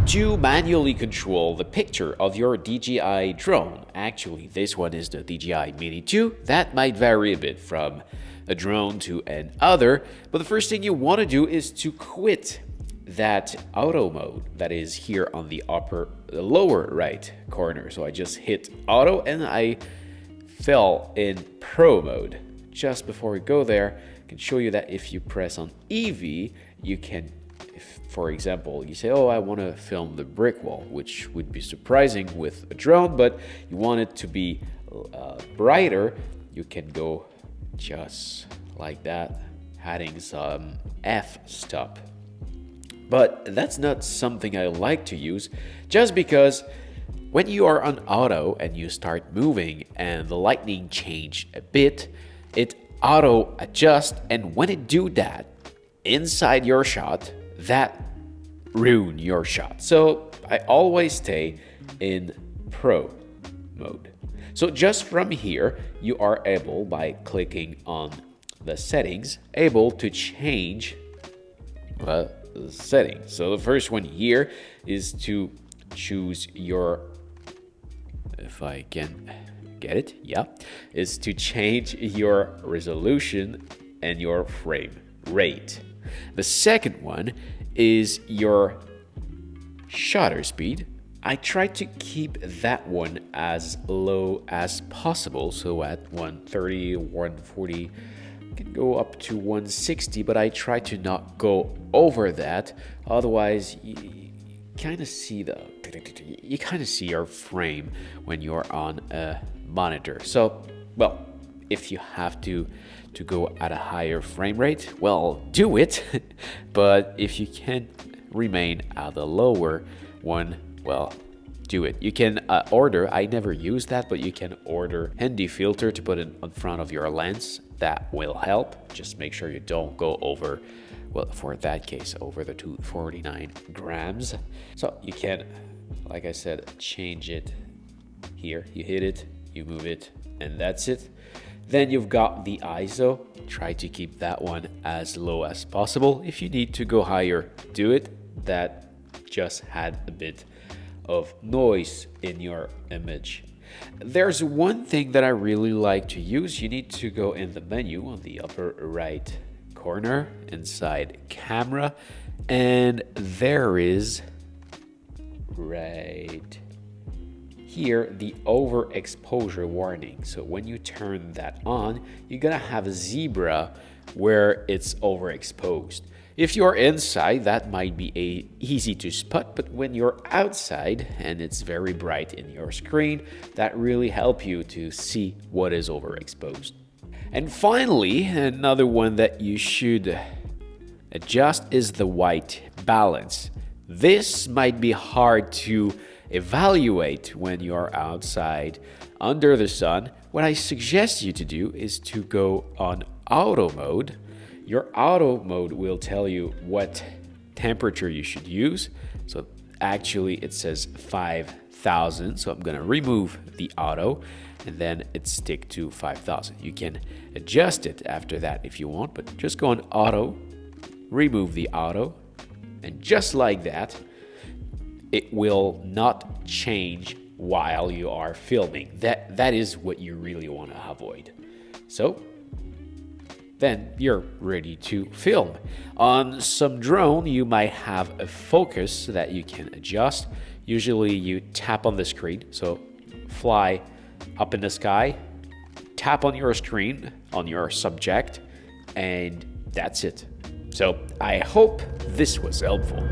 to manually control the picture of your DJI drone. Actually, this one is the DJI Mini 2. That might vary a bit from a drone to another, but the first thing you want to do is to quit that auto mode that is here on the lower right corner. So I just hit auto and I fell in pro mode. Just before we go there, I can show you that if you press on EV, you can, if, for example, you say, oh, I want to film the brick wall, which would be surprising with a drone, but you want it to be brighter, you can go just like that, adding some f-stop. But that's not something I like to use, just because when you are on auto and you start moving and the lighting change a bit, it auto adjusts, and when it do that inside your shot, that ruin your shot. So I always stay in pro mode. So just from here, you are able, by clicking on the settings, able to change the settings. So the first one here is to choose your, if I can get it, yeah, is to change your resolution and your frame rate. The second one is your shutter speed. I try to keep that one as low as possible, so at 130, 140, can go up to 160, but I try to not go over that. Otherwise, you kind of see your frame when you're on a monitor. So, well, if you have to go at a higher frame rate, well, do it. But if you can remain at the lower one, well, do it. You can order, I never use that, but you can order handy filter to put it in front of your lens. That will help. Just make sure you don't go over, well, for that case, over the 249 grams. So you can, like I said, change it here. You hit it, you move it, and that's it. Then you've got the ISO. Try to keep that one as low as possible. If you need to go higher, do it. That just had a bit of noise in your image. There's one thing that I really like to use. You need to go in the menu on the upper right corner inside camera, and there is right here the overexposure warning. So when you turn that on, you're gonna have a zebra where it's overexposed. If you're inside, that might be easy to spot, but when you're outside and it's very bright in your screen, that really helps you to see what is overexposed. And finally, another one that you should adjust is the white balance. This might be hard to evaluate when you're outside under the sun. What I suggest you to do is to go on auto mode. Your auto mode will tell you what temperature you should use. So actually it says 5,000. So I'm gonna remove the auto and then it stick to 5,000. You can adjust it after that if you want, but just go on auto, remove the auto, and just like that, it will not change while you are filming. That is what you really want to avoid. So then you're ready to film. On some drone, you might have a focus that you can adjust. Usually you tap on the screen, so fly up in the sky, tap on your screen, on your subject, and that's it. So I hope this was helpful.